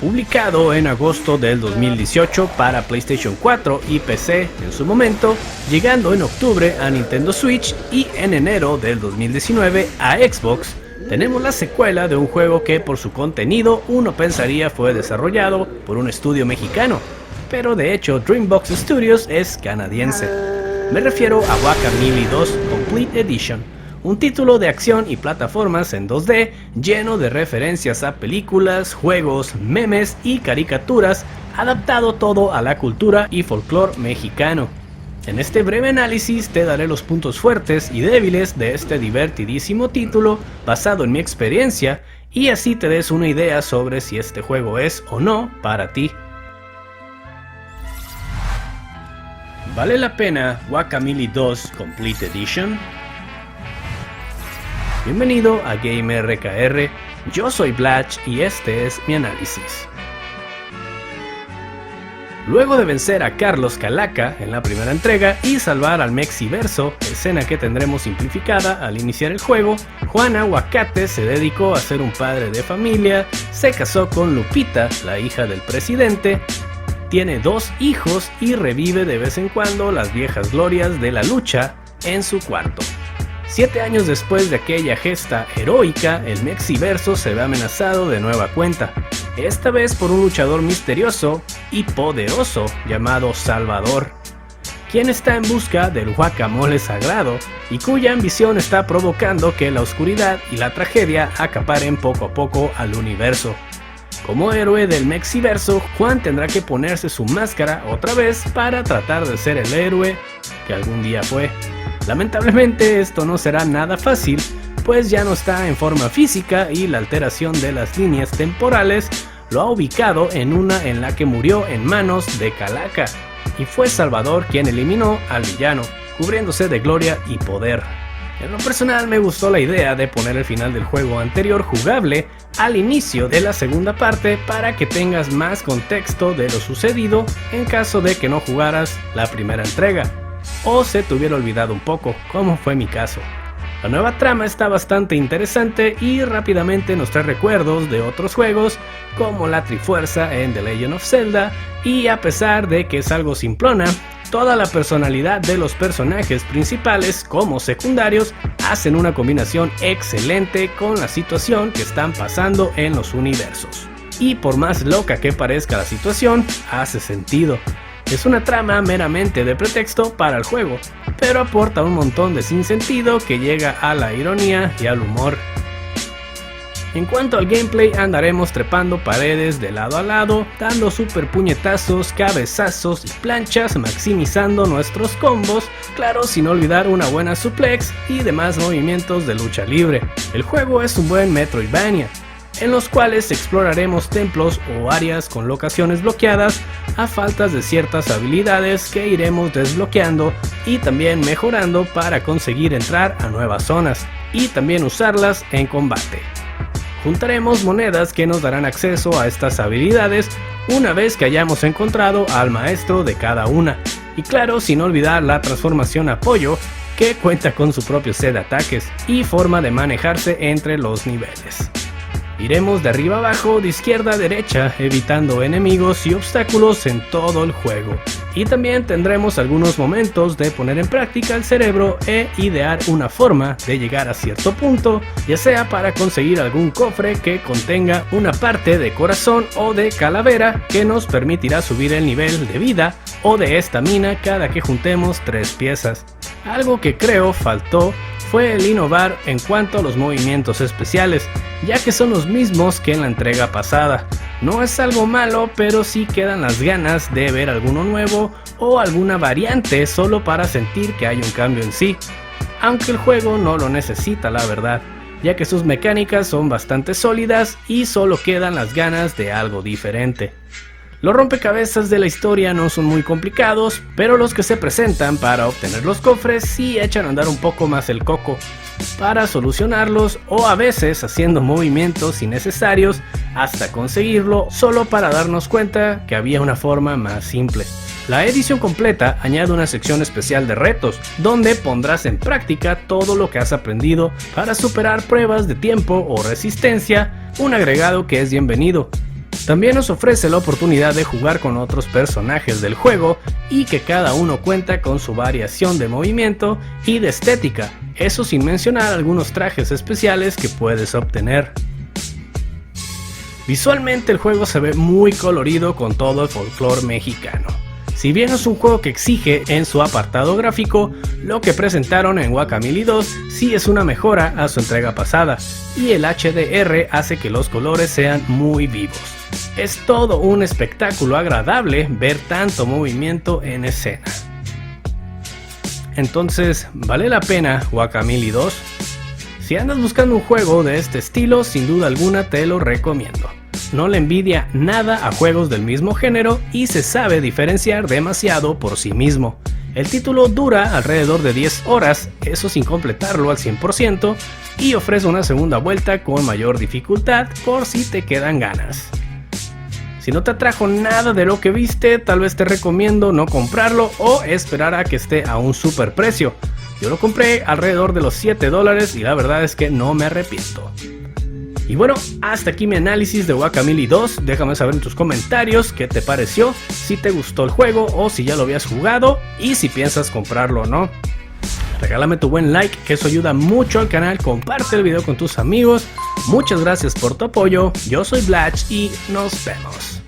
publicado en agosto del 2018 para PlayStation 4 y PC en su momento, llegando en octubre a Nintendo Switch y en enero del 2019 a Xbox, tenemos la secuela de un juego que por su contenido uno pensaría fue desarrollado por un estudio mexicano, pero de hecho Dreambox Studios es canadiense. Me refiero a Guacamelee 2 Complete Edition, un título de acción y plataformas en 2D lleno de referencias a películas, juegos, memes y caricaturas, adaptado todo a la cultura y folclore mexicano. En este breve análisis te daré los puntos fuertes y débiles de este divertidísimo título basado en mi experiencia y así te des una idea sobre si este juego es o no para ti. ¿Vale la pena Guacamelee 2 Complete Edition? Bienvenido a GameRKR, yo soy Blatch y este es mi análisis. Luego de vencer a Carlos Calaca en la primera entrega y salvar al Mexiverso, escena que tendremos simplificada al iniciar el juego, Juan Aguacate se dedicó a ser un padre de familia, se casó con Lupita, la hija del presidente, tiene 2 hijos y revive de vez en cuando las viejas glorias de la lucha en su cuarto. 7 años después de aquella gesta heroica, el Mexiverso se ve amenazado de nueva cuenta, esta vez por un luchador misterioso y poderoso llamado Salvador, quien está en busca del guacamole sagrado y cuya ambición está provocando que la oscuridad y la tragedia acaparen poco a poco al universo. Como héroe del Mexiverso, Juan tendrá que ponerse su máscara otra vez para tratar de ser el héroe que algún día fue. Lamentablemente esto no será nada fácil, pues ya no está en forma física y la alteración de las líneas temporales lo ha ubicado en una en la que murió en manos de Calaca, y fue Salvador quien eliminó al villano, cubriéndose de gloria y poder. En lo personal me gustó la idea de poner el final del juego anterior jugable al inicio de la segunda parte para que tengas más contexto de lo sucedido en caso de que no jugaras la primera entrega o se te hubiera olvidado un poco, como fue mi caso. La nueva trama está bastante interesante y rápidamente nos trae recuerdos de otros juegos como la Trifuerza en The Legend of Zelda, y a pesar de que es algo simplona, toda la personalidad de los personajes principales como secundarios hacen una combinación excelente con la situación que están pasando en los universos. Y por más loca que parezca la situación, hace sentido. Es una trama meramente de pretexto para el juego, pero aporta un montón de sinsentido que llega a la ironía y al humor. En cuanto al gameplay, andaremos trepando paredes de lado a lado, dando super puñetazos, cabezazos y planchas, maximizando nuestros combos, claro, sin olvidar una buena suplex y demás movimientos de lucha libre. El juego es un buen Metroidvania, en los cuales exploraremos templos o áreas con locaciones bloqueadas a faltas de ciertas habilidades que iremos desbloqueando y también mejorando para conseguir entrar a nuevas zonas y también usarlas en combate. Juntaremos monedas que nos darán acceso a estas habilidades una vez que hayamos encontrado al maestro de cada una, y claro, sin olvidar la transformación apoyo, que cuenta con su propio set de ataques y forma de manejarse entre los niveles. Iremos de arriba abajo, de izquierda a derecha, evitando enemigos y obstáculos en todo el juego. Y también tendremos algunos momentos de poner en práctica el cerebro e idear una forma de llegar a cierto punto, ya sea para conseguir algún cofre que contenga una parte de corazón o de calavera que nos permitirá subir el nivel de vida o de estamina cada que juntemos 3 piezas. Algo que creo faltó fue el innovar en cuanto a los movimientos especiales, ya que son los mismos que en la entrega pasada. No es algo malo, pero sí quedan las ganas de ver alguno nuevo o alguna variante solo para sentir que hay un cambio en sí, aunque el juego no lo necesita, la verdad, ya que sus mecánicas son bastante sólidas y solo quedan las ganas de algo diferente. Los rompecabezas de la historia no son muy complicados, pero los que se presentan para obtener los cofres sí echan a andar un poco más el coco para solucionarlos, o a veces haciendo movimientos innecesarios hasta conseguirlo solo para darnos cuenta que había una forma más simple. La edición completa añade una sección especial de retos, donde pondrás en práctica todo lo que has aprendido para superar pruebas de tiempo o resistencia, un agregado que es bienvenido. También nos ofrece la oportunidad de jugar con otros personajes del juego y que cada uno cuenta con su variación de movimiento y de estética, eso sin mencionar algunos trajes especiales que puedes obtener. Visualmente el juego se ve muy colorido con todo el folclore mexicano. Si bien es un juego que exige en su apartado gráfico, lo que presentaron en Guacamelee 2 sí es una mejora a su entrega pasada, y el HDR hace que los colores sean muy vivos. Es todo un espectáculo agradable ver tanto movimiento en escena. Entonces, ¿vale la pena Guacamelee 2? Si andas buscando un juego de este estilo, sin duda alguna te lo recomiendo. No le envidia nada a juegos del mismo género y se sabe diferenciar demasiado por sí mismo. El título dura alrededor de 10 horas, eso sin completarlo al 100%, y ofrece una segunda vuelta con mayor dificultad por si te quedan ganas. Si no te atrajo nada de lo que viste, tal vez te recomiendo no comprarlo o esperar a que esté a un super precio. Yo lo compré alrededor de los $7 y la verdad es que no me arrepiento. Y bueno, hasta aquí mi análisis de Guacamelee 2, déjame saber en tus comentarios qué te pareció, si te gustó el juego o si ya lo habías jugado y si piensas comprarlo o no. Regálame tu buen like, que eso ayuda mucho al canal, comparte el video con tus amigos, muchas gracias por tu apoyo, yo soy Blatch y nos vemos.